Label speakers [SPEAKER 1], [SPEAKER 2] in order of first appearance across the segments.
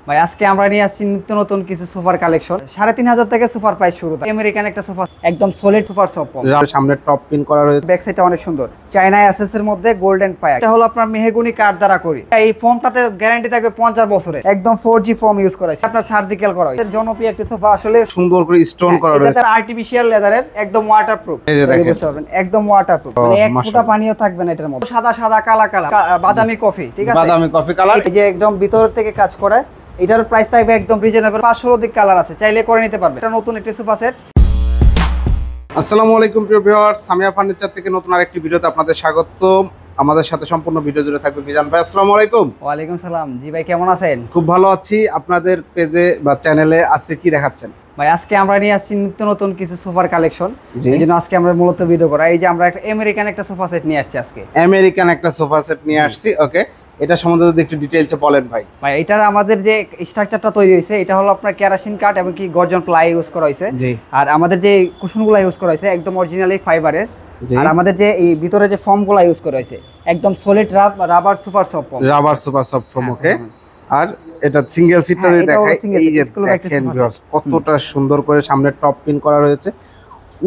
[SPEAKER 1] ভাই আজকে আমরা নিয়ে আসছি নিত্য নতুন কিছু সোফার কালেকশন। ৩,৫০০ থেকে সোফার প্রাইস শুরু। আমেরিকান একটা সোফা, একদম সলিড সোফার সোফা,
[SPEAKER 2] সামনে টপ পিন করা রয়েছে,
[SPEAKER 1] ব্যাক সাইডটা অনেক সুন্দর, চায়না এসএস এর মধ্যে গোল্ডেন পায়া। এটা হলো আপনার মেহগনি কাঠ দ্বারা করি। এই ফোমটাতে গ্যারান্টি থাকবে 50 বছরের, একদম 4G ফোম ইউজ করা আছে, আপনার সার্জিক্যাল করা হয়েছে। জনপ্রিয় একটা সোফা, আসলে
[SPEAKER 2] সুন্দর করে স্টোন করা রয়েছে,
[SPEAKER 1] এটা আর্টিফিশিয়াল লেদারের, একদম ওয়াটারপ্রুফ। বুঝতে পারবেন, একদম ওয়াটারপ্রুফ, মানে এক ফোঁটা পানিও থাকবে না এটার মধ্যে। সাদা সাদা কালা কালা বাদামি কফি, ঠিক আছে,
[SPEAKER 2] বাদামি কফি কালার,
[SPEAKER 1] এই যে একদম ভিতর থেকে কাজ করে। এটার প্রাইস থাকবে একদম রিজনেবল, 500 অধিক কালার আছে, চাইলে করে নিতে পারবে। এটা নতুন একটি সোফা সেট।
[SPEAKER 2] আসসালামু আলাইকুম প্রিয় ভিউয়ার্স, সামিয়া ফার্নিচার থেকে নতুন আরেকটি ভিডিওতে আপনাদের স্বাগত। আমাদের সাথে সম্পূর্ণ ভিডিও জুড়ে থাকবে মিজান ভাই। আসসালামু আলাইকুম।
[SPEAKER 1] ওয়ালাইকুম সালাম। জি ভাই, কেমন আছেন?
[SPEAKER 2] খুব ভালো আছি। আপনাদের পেজে বা চ্যানেলে আজকে কি দেখাচ্ছেন?
[SPEAKER 1] ভাই আজকে আমরা নিয়ে আসছি নিত্য নতুন কিছু সোফার কালেকশন, এই জন্য আজকে আমরা মূলত ভিডিও করা। এই যে আমরা একটা আমেরিকান একটা সোফা সেট নিয়ে আসছি আজকে।
[SPEAKER 2] আমেরিকান একটা সোফা সেট নিয়ে আসছি, ওকে। এটা সম্বন্ধে যদি একটু ডিটেইলসে বলেন ভাই।
[SPEAKER 1] ভাই এটার আমাদের যে স্ট্রাকচারটা তৈরি হয়েছে, এটা হলো আপনার কেরাসিন কাঠ এবং কি গর্জন প্লাই ইউজ করা হয়েছে। আর আমাদের যে কুশনগুলো ইউজ করা হয়েছে একদম অরিজিনালি ফাইবারের। আর আমাদের যে এই ভিতরে যে ফর্মগুলো ইউজ করা হয়েছে একদম solid rubber super soft form,
[SPEAKER 2] rubber super soft form, okay. আর এটা সিঙ্গেল সিটটা যদি দেখাই, এই যে দেখেন ভিউয়ার্স কতটা সুন্দর করে সামনে টপ পিন করা রয়েছে।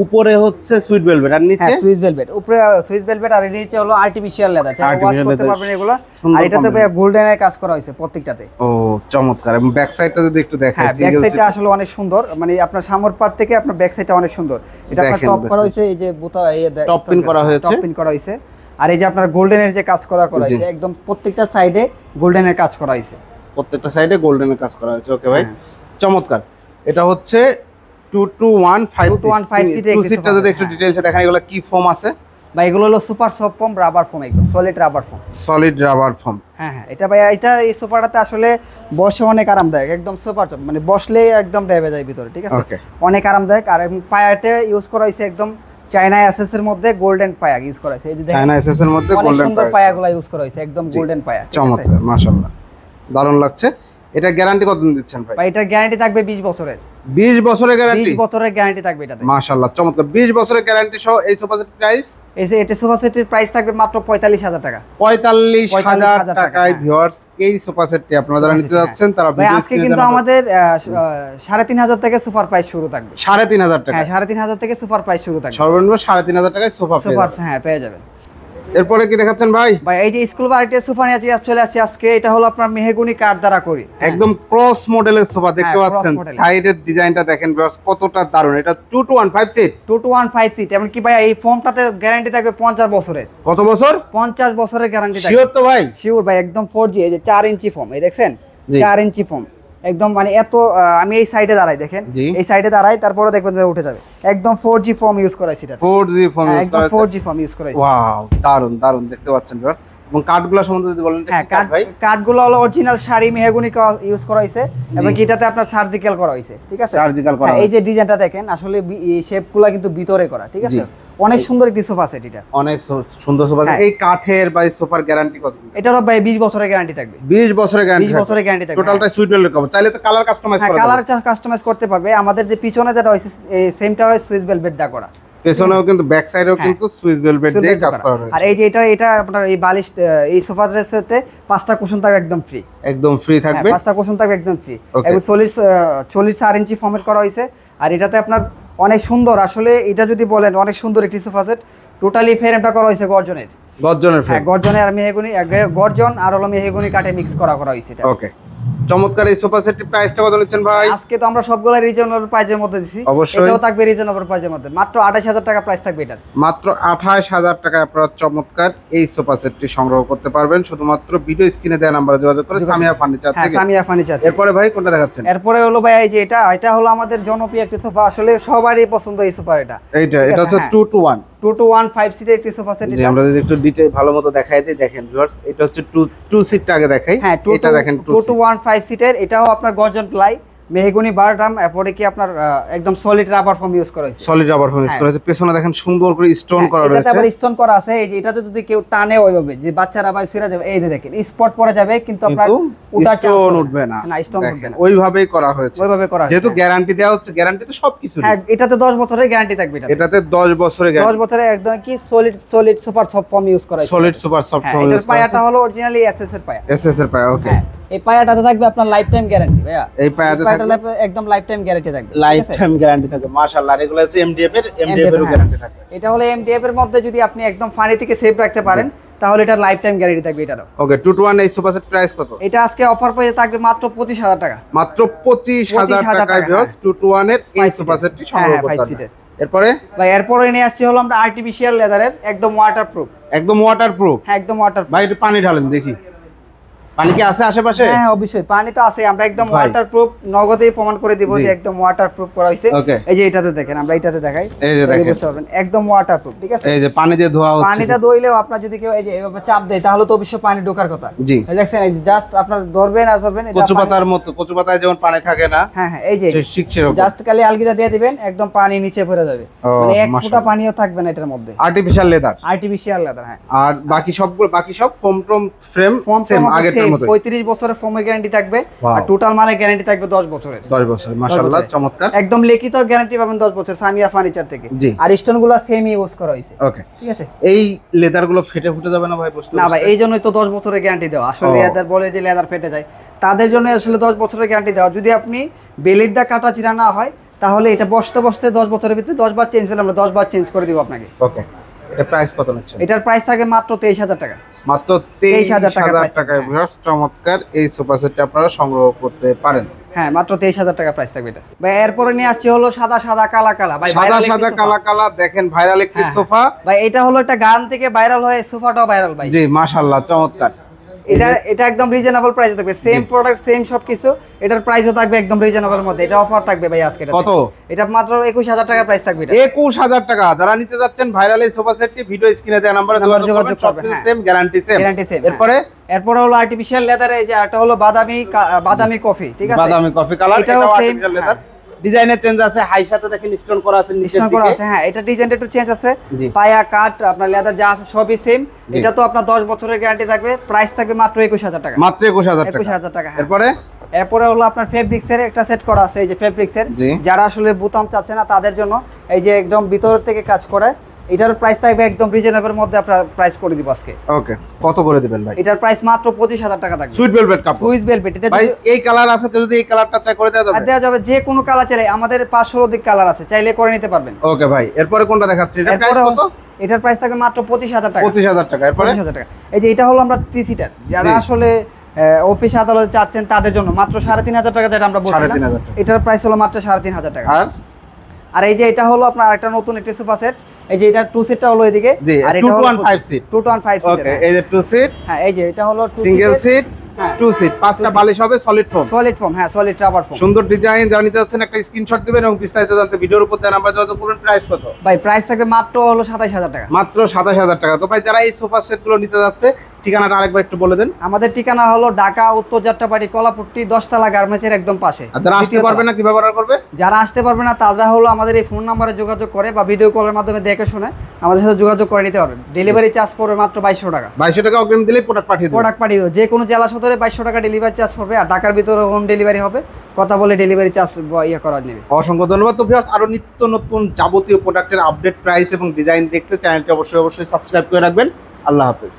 [SPEAKER 2] উপরে হচ্ছে সুইট ভেলভেট আর নিচে
[SPEAKER 1] সুইস ভেলভেট, উপরে সুইস ভেলভেট আর নিচে হলো আর্টিফিশিয়াল লেদার। ওয়াশ করতে পারবেন এগুলো। আর এটাতে গোল্ডেনের কাজ করা হয়েছে প্রত্যেকটাতে।
[SPEAKER 2] ও চমৎকার। এবং ব্যাক সাইডটা যদি একটু দেখাই,
[SPEAKER 1] ব্যাক সাইডটা আসলে অনেক সুন্দর, মানে আপনার সামনের পার্ট থেকে আপনার ব্যাক সাইডটা অনেক সুন্দর। এটা আপনার টপ করা হয়েছে, এই যে বোতা এই
[SPEAKER 2] টপ পিন করা হয়েছে,
[SPEAKER 1] টপ পিন করা হয়েছে। আর এই যে আপনার গোল্ডেনের যে কাজ করা হয়েছে, একদম প্রত্যেকটা সাইডে গোল্ডেনের কাজ করা হয়েছে,
[SPEAKER 2] প্রত্যেকটা সাইডে গোল্ডেনের কাজ করা হয়েছে, ওকে ভাই চমৎকার। এটা হচ্ছে 2215 সিটটা যদি একটু ডিটেইলসে দেখেন, এগুলো কি ফোম আছে
[SPEAKER 1] ভাই? এগুলো হলো super soft foam, rubber foam, একদম solid rubber foam.
[SPEAKER 2] Solid rubber foam,
[SPEAKER 1] হ্যাঁ। এটা ভাই এটা এই সোফাটাতে আসলে বসে অনেক আরামদায়ক, একদম সুপার, মানে বসলে একদম ডেবে যায় ভিতরে, ঠিক আছে, অনেক আরামদায়ক। আর পায়াতে ইউজ করা হয়েছে একদম চায়না এসএস এর মধ্যে গোল্ডেন পায়া ইউজ করা হয়েছে। এই যে
[SPEAKER 2] চায়না এসএস এর মধ্যে গোল্ডেন
[SPEAKER 1] পায়াগুলো ইউজ করা হয়েছে, একদম গোল্ডেন পায়া।
[SPEAKER 2] চমৎকার, মাশাআল্লাহ, দারুণ লাগছে। এটা গ্যারান্টি কতদিন দিচ্ছেন ভাই?
[SPEAKER 1] ভাই এটার গ্যারান্টি থাকবে 20 বছরের।
[SPEAKER 2] 20 বছরের গ্যারান্টি?
[SPEAKER 1] 20 বছরের গ্যারান্টি থাকবে এটাতে।
[SPEAKER 2] মাশাআল্লাহ, চমৎকার। 20 বছরের গ্যারান্টি সহ এই সোফা সেটের প্রাইস,
[SPEAKER 1] এটা সোফা সেটের প্রাইস থাকবে মাত্র 45,000 টাকা।
[SPEAKER 2] 45,000 টাকায় ভিউয়ার্স এই সোফা সেটটি আপনারা যারা নিতে যাচ্ছেন তারা ভিডিও
[SPEAKER 1] আজকে কিন্তু আমাদের 3,500 থেকে সোফার প্রাইস শুরু থাকবে।
[SPEAKER 2] 3,500 টাকা?
[SPEAKER 1] হ্যাঁ, 3,500 থেকে সোফার প্রাইস শুরু থাকবে।
[SPEAKER 2] সর্বনিম্ন 3,500 টাকায় সোফা
[SPEAKER 1] পেয়ে যাবেন।
[SPEAKER 2] এরপরে কি দেখাচ্ছেন ভাই?
[SPEAKER 1] ভাই এই যে স্কুল বাড়িতে সোফা নিয়ে চলে আসছে আজকে। এটা হলো আপনার মেহগনি কাঠ দ্বারা করি,
[SPEAKER 2] একদম ক্রস মডেলের সোফা দেখতে পাচ্ছেন। সাইডের ডিজাইনটা দেখেন ভিউয়ার্স কতটা দারুণ। এটা 2-1-5 সিট,
[SPEAKER 1] 2-1-5 সিট। এমন কি ভাই এই ফোমটাতে গ্যারান্টি থাকবে 50 বছরের।
[SPEAKER 2] কত বছর?
[SPEAKER 1] 50 বছরের গ্যারান্টি থাকবে।
[SPEAKER 2] শিওর তো ভাই?
[SPEAKER 1] শিওর ভাই, একদম 4G। এই যে 4 ইঞ্চি ফোম, এই দেখছেন 4 ইঞ্চি ফোম, একদম মানে এত। আমি এই সাইডে দাঁড়াই, দেখেন এই সাইডে দাঁড়াই, তারপরে দেখবেন যে উঠে যাবে। একদম 4G ফোম ইউজ করা আছে এটা।
[SPEAKER 2] 4G ফোম ইউজ করা আছে,
[SPEAKER 1] 4G ফোম ইউজ করা আছে।
[SPEAKER 2] ওয়াও, দারুণ দারুণ দেখতে পাচ্ছেন ভিউয়ার্স। এবং কাঠগুলো সম্বন্ধে যদি বলেন।
[SPEAKER 1] হ্যাঁ, কাঠগুলো হলো অরিজিনাল শাড়ি মেহগনি ইউজ করা হয়েছে, এবং এটাতে আপনার সার্জিক্যাল করা হয়েছে, ঠিক আছে,
[SPEAKER 2] সার্জিক্যাল করা।
[SPEAKER 1] এই যে ডিজাইনটা দেখেন, আসলে এই শেপগুলো কিন্তু ভিতরে করা, ঠিক আছে। অনেক সুন্দর একটি সোফা সেট, এটা
[SPEAKER 2] অনেক সুন্দর সোফা সেট। এই কাঠের বা সোফার গ্যারান্টি কত?
[SPEAKER 1] এটারও ভাই 20 বছরের গ্যারান্টি থাকবে।
[SPEAKER 2] 20 বছরের গ্যারান্টি?
[SPEAKER 1] 20 বছরের গ্যারান্টি থাকবে।
[SPEAKER 2] টোটালটা সুইট ভেলভেট কভার, চাইলে তো কালার কাস্টমাইজ করা যাবে।
[SPEAKER 1] কালার কাস্টমাইজ করতে পারবে। আমাদের যে পিছনে যেটা হইছে সেমটা হয় সুইস ভেলভেট দা করা,
[SPEAKER 2] পেছনেও কিন্তু ব্যাক সাইডেও কিন্তু সুইস ভেলভেট দিয়ে কাজ করা রয়েছে।
[SPEAKER 1] আর এই যে এটা আপনার এই বালিশ, এই সোফার সাথে 5টা কুশন থাকবে একদম ফ্রি,
[SPEAKER 2] একদম ফ্রি থাকবে।
[SPEAKER 1] 5টা কুশন থাকবে একদম ফ্রি। এবং 4 ইঞ্চি ফর্মেট করা হয়েছে। আর এটাতে আপনার অনেক সুন্দর, আসলে এটা যদি বলেন অনেক সুন্দর একটি সোফা সেট। টোটালি ফ্রেমটা করা হয়েছে গর্জনের ফ্রেম, গর্জনের আর মেহগনি, গর্জন আর হলো মেহগনি কাঠে মিক্স করা হয়েছে এটা, ওকে।
[SPEAKER 2] চমৎকার। এই সোফা সেটটির প্রাইসটা কত নিচ্ছেন ভাই?
[SPEAKER 1] আজকে তো আমরা সবগুলো রিজনেবল প্রাইসের মধ্যে দিছি, এটাও থাকবে রিজনেবল প্রাইসের মধ্যে। মাত্র 28,000 টাকা প্রাইস থাকবে এটা।
[SPEAKER 2] মাত্র 28,000 টাকায় আপনারা চমৎকার এই সোফা সেটটি সংগ্রহ করতে পারবেন শুধুমাত্র ভিডিও স্ক্রিনে দেওয়া নম্বরে যোগাযোগ করে সামিয়া ফার্নিচার থেকে।
[SPEAKER 1] সামিয়া ফার্নিচার।
[SPEAKER 2] এরপরে ভাই কোনটা দেখাচ্ছেন?
[SPEAKER 1] এরপরে হলো ভাই এই যে এটা হলো আমাদের জনপ্রিয় একটা সোফা, আসলে সবারই পছন্দ এই সোফা। এটা
[SPEAKER 2] হচ্ছে
[SPEAKER 1] 2-1-5 সিটের একটি সোফা সেট।
[SPEAKER 2] আমরা যদি একটু ডিটেইল ভালো মতো দেখাই দিই, দেখেন ভিউয়ার্স, এটা হচ্ছে 2 সিটটা আগে দেখাই।
[SPEAKER 1] এটা দেখেন 2-1-5 সিটের। এটাও আপনার গর্জন প্লাই, মেহগনি বারডাম, এরপরে কি আপনার একদম সলিড রাবার ফোম ইউজ করা হয়েছে।
[SPEAKER 2] সলিড রাবার ফোম ইউজ করা হয়েছে। পেছনে দেখেন সুন্দর করে স্টোন করা রয়েছে।
[SPEAKER 1] এটাতে আবার স্টোন করা আছে। এই যে এটাতে যদি কেউ টানে ওইভাবে যে বাচ্চারা ভাই ছিঁড়ে যাবে, এই যে দেখেন স্পট পড়ে যাবে, কিন্তু আপনার
[SPEAKER 2] স্টোন উঠবে না।
[SPEAKER 1] না, স্টোন উঠবে না।
[SPEAKER 2] ওইভাবেই করা হয়েছে,
[SPEAKER 1] ওইভাবে করা হয়েছে।
[SPEAKER 2] যেহেতু গ্যারান্টি দেওয়া হচ্ছে, গ্যারান্টি তো সবকিছু।
[SPEAKER 1] হ্যাঁ, এটাতে 10 বছরের গ্যারান্টি থাকবে।
[SPEAKER 2] এটাতে 10 বছরের গ্যারান্টি।
[SPEAKER 1] 10 বছরের একদম কি solid super soft foam use করা হয়েছে।
[SPEAKER 2] Solid super soft foam use করা হয়েছে।
[SPEAKER 1] পায়াটা হলো অরিজিনালি এসএস এর পায়া।
[SPEAKER 2] এসএস এর পায়া, ওকে।
[SPEAKER 1] এই পায়াটাতে থাকবে আপনার লাইফ টাইম গ্যারান্টি ভাইয়া।
[SPEAKER 2] এই পায়াতে থাকবে
[SPEAKER 1] একদম লাইফ টাইম গ্যারান্টি থাকবে।
[SPEAKER 2] লাইফ টাইম গ্যারান্টি থাকবে, মাশাআল্লাহ। আর এগুলো হচ্ছে এমডিএফ এর গ্যারান্টি থাকবে।
[SPEAKER 1] এটা হলো এমডিএফ এর মধ্যে যদি আপনি একদম পানি থেকে সেভ রাখতে পারেন তাহলে এটা লাইফ টাইম গ্যারান্টি থাকবে এটারও।
[SPEAKER 2] ওকে, 221 এই সোফা সেট প্রাইস কত?
[SPEAKER 1] এটা আজকে অফার পেয়ে থাকবে মাত্র 25000 টাকা।
[SPEAKER 2] মাত্র 25000 টাকায় ভিউয়ার্স 221 এর এই সোফা সেটটি সংগ্রহ করতে পারবেন। এরপরে
[SPEAKER 1] ভাই এরপরে নিয়ে আসছে হলো আমরা আর্টিফিশিয়াল লেদারের একদম ওয়াটারপ্রুফ।
[SPEAKER 2] একদম ওয়াটারপ্রুফ?
[SPEAKER 1] হ্যাঁ, একদম ওয়াটারপ্রুফ।
[SPEAKER 2] ভাই একটু পানি ঢালেন দেখি, পানি কি আছে আশেপাশে?
[SPEAKER 1] হ্যাঁ, অবশ্যই পানি তো আছে। আমরা একদম ওয়াটারপ্রুফ নগদেই প্রমাণ করে দিব যে একদম ওয়াটারপ্রুফ করা হয়েছে। এই যে এটাতে দেখেন, আমরা এটাতে দেখাই,
[SPEAKER 2] এই যে দেখেন,
[SPEAKER 1] বুঝতে পারবেন একদম ওয়াটারপ্রুফ। ঠিক আছে,
[SPEAKER 2] এই যে পানি দিয়ে ধোয়া হচ্ছে।
[SPEAKER 1] পানিটা ধুইলেও আপনার যদি কেউ এই যে এভাবে চাপ দেয় তাহলে তো অবশ্যই পানি ঢোকার কথা।
[SPEAKER 2] জি,
[SPEAKER 1] দেখছেন, এই যে জাস্ট আপনার ধরবেন আর ধরবেন,
[SPEAKER 2] কচু পাতার মতো। কচু পাতায় যেমন পানি থাকে না,
[SPEAKER 1] হ্যাঁ হ্যাঁ, এই যে
[SPEAKER 2] ঠিক সেরকম।
[SPEAKER 1] জাস্ট খালি আলগিদা দিয়ে দিবেন, একদম পানি নিচে পড়ে যাবে, মানে এক ফোঁটা পানিও থাকবে না এটার মধ্যে।
[SPEAKER 2] Artificial leather,
[SPEAKER 1] artificial leather. হ্যাঁ,
[SPEAKER 2] আর বাকি সব ফোম টোম ফ্রেম সেম আগেরটার মতোই।
[SPEAKER 1] 35 বছরের ফোমের গ্যারান্টি থাকবে, আর টোটাল মালের গ্যারান্টি থাকবে 10 বছরের।
[SPEAKER 2] 10 বছর, মাশাআল্লাহ, চমৎকার।
[SPEAKER 1] একদম লিখিত গ্যারান্টি পাবেন 10 বছর সামিয়া ফার্নিচার থেকে। আর স্টোনগুলো সেম ইউজ করা হয়েছে।
[SPEAKER 2] ওকে,
[SPEAKER 1] ঠিক আছে।
[SPEAKER 2] এই লেদারগুলো ফেটে ফুটে যাবে না ভাই? বস্তু
[SPEAKER 1] না ভাই, এই জন্যই তো 10 বছরের গ্যারান্টি দেওয়া। আসলে লেদার বলে যে লেদার ফেটে যায়, তাদের জন্য আসলে 10 বছরের গ্যারান্টি দেওয়া। যদি আপনি বেলেট দা কাটা চিরা না হয় তাহলে এটা বসতে বসতে 10 বছরের ভিতরে 10 বার চেঞ্জ হলে আমরা 10 বার চেঞ্জ করে দিব আপনাকে।
[SPEAKER 2] ওকে, এটা প্রাইস কত নিচ্ছেন?
[SPEAKER 1] এটার প্রাইস থাকে মাত্র 23000 টাকা।
[SPEAKER 2] মাত্র 23000 টাকায় ভিউয়ার্স চমৎকার এই সোফা সেটটি আপনারা সংগ্রহ করতে পারেন।
[SPEAKER 1] হ্যাঁ, মাত্র 23000 টাকা প্রাইস থাকবে এটা। ভাই এরপরে নিয়ে আসছি হলো সাদা সাদা কালা কালা। ভাই
[SPEAKER 2] সাদা কালা কালা, দেখেন ভাইরাল একটি সোফা।
[SPEAKER 1] ভাই এটা হলো একটা গান থেকে ভাইরাল হয়ে সোফাটাও ভাইরাল ভাই।
[SPEAKER 2] জি, মাশাআল্লাহ, চমৎকার।
[SPEAKER 1] এটা একদম রিজনেবল প্রাইসে থাকবে, সেম প্রোডাক্ট সেম সবকিছু। এটার প্রাইসও থাকবে একদম রিজনেবল মধ্যে। এটা অফার থাকবে ভাই আজকে।
[SPEAKER 2] কত?
[SPEAKER 1] এটা মাত্র 21000 টাকা প্রাইস থাকবে। এটা
[SPEAKER 2] 21000 টাকা। যারা নিতে যাচ্ছেন ভাইরাল এই সোফা সেটটি ভিডিও স্ক্রিনে দেওয়া নম্বরে যোগাযোগ করবেন। সবকিছু সেম, গ্যারান্টি সেম। এরপরে
[SPEAKER 1] হলো আর্টিফিশিয়াল লেদার, এই যে একটা হলো বাদামি কফি। ঠিক আছে,
[SPEAKER 2] বাদামি কফি কালার। এটাও আর্টিফিশিয়াল লেদার, ডিজাইনের চেঞ্জ আছে, হাই সাথে দেখেন স্টোন করা আছে নিচের দিকে।
[SPEAKER 1] হ্যাঁ, এটা ডিজাইনটা একটু চেঞ্জ আছে, পায়া কাট আপনার লেদার যা আছে সবই সেম। এটা তো আপনার 10 বছরের গ্যারান্টি থাকবে। প্রাইস থাকবে মাত্র 21000 টাকা।
[SPEAKER 2] মাত্র 21000 টাকা।
[SPEAKER 1] এরপরে হলো আপনার ফেব্রিক্স এর একটা সেট করা আছে। এই যে ফেব্রিক্স এর, যারা আসলে বোতাম চাচ্ছে না তাদের জন্য এই যে একদম ভিতর থেকে কাজ করে। এটার প্রাইস থাকবে একদম রিজনেবল মধ্যে, আপনারা প্রাইস করে দিব আজকে।
[SPEAKER 2] ওকে, কত করে দিবেন ভাই?
[SPEAKER 1] এটার প্রাইস মাত্র 25000 টাকা থাকবে।
[SPEAKER 2] সুইট ভেলভেট কাপড়,
[SPEAKER 1] সুইস ভেলভেট। এটা
[SPEAKER 2] ভাই এই কালার আছে, কেউ যদি এই কালারটা চাই করে দেওয়া যাবে?
[SPEAKER 1] দেওয়া যাবে, যে কোনো কালার চাইলে। আমাদের 500 অধিক কালার আছে, চাইলে করে নিতে পারবেন।
[SPEAKER 2] ওকে ভাই, এরপরে কোনটা দেখাচ্ছি? এটার প্রাইস কত?
[SPEAKER 1] এটার প্রাইস থাকবে মাত্র 25000 টাকা।
[SPEAKER 2] 25000 টাকা। এরপরে
[SPEAKER 1] 25000 টাকা। এই যে এটা হলো আমরা 3 সিটার, যারা আসলে অফিস আদালতে চাচ্ছেন তাদের জন্য মাত্র 3500 টাকা, যেটা আমরা বলছিলাম।
[SPEAKER 2] 3500 টাকা।
[SPEAKER 1] এটার প্রাইস হলো মাত্র 3500 টাকা। আর এই যে এটা হলো আপনার আরেকটা নতুন একটা সোফা সেট। এই যে এটা 2 সিটটা হলো এদিকে,
[SPEAKER 2] আর এটা 215 সিট।
[SPEAKER 1] 215 সিট।
[SPEAKER 2] ওকে, এই যে 2 সিট।
[SPEAKER 1] হ্যাঁ, এই যে এটা হলো 2
[SPEAKER 2] সিঙ্গেল সিট, 2 সিট, 5টা বালিশ হবে সলিড ফোম।
[SPEAKER 1] সলিড ফোম, হ্যাঁ, সলিড রাবার ফোম।
[SPEAKER 2] সুন্দর ডিজাইন। যারা নিতে যাচ্ছেন একটা স্ক্রিনশট দিবেন এবং বিস্তারিত জানতে ভিডিওর উপর দেওয়া নাম্বার যোগাযোগ করুন। প্রাইস কত?
[SPEAKER 1] ভাই প্রাইস থাকবে মাত্র হলো 27000 টাকা।
[SPEAKER 2] মাত্র 27000 টাকা। তো ভাই যারা এই সোফা সেটগুলো নিতে যাচ্ছে, ঠিকানাটা আরেকবার একটু বলে দেন।
[SPEAKER 1] আমাদের ঠিকানা হলো ঢাকা উত্তর যাত্রাবাড়ি কলাপট্টি 10 তলা গার্মেন্টসের একদম পাশে।
[SPEAKER 2] আর যারা আসতে পারবে না কিভাবে অর্ডার করবে?
[SPEAKER 1] যারা আসতে পারবে না তারা হলো আমাদের এই ফোন নাম্বারে যোগাযোগ করে বা ভিডিও কলের মাধ্যমে দেখে শুনে আমাদের সাথে যোগাযোগ করে নিতে পারবেন। ডেলিভারি চার্জ পড়বে মাত্র 2200 টাকা।
[SPEAKER 2] 2200 টাকা অগ্রিম দিলে প্রোডাক্ট পাঠিয়ে দেব।
[SPEAKER 1] প্রোডাক্ট পাঠিয়ে দেব। যে কোনো জেলা সদরে 2200 টাকা ডেলিভারি চার্জ পড়বে, আর ঢাকার ভিতরে হোম ডেলিভারি হবে। কথা বলে ডেলিভারি চার্জ করা নেবে।
[SPEAKER 2] অসংখ্য ধন্যবাদ। তো ভিউয়ার্স, আরো নিত্য নতুন যাবতীয় প্রোডাক্টের আপডেট, প্রাইস এবং ডিজাইন দেখতে চ্যানেলটি অবশ্যই সাবস্ক্রাইব করে রাখবেন। আল্লাহ হাফেজ।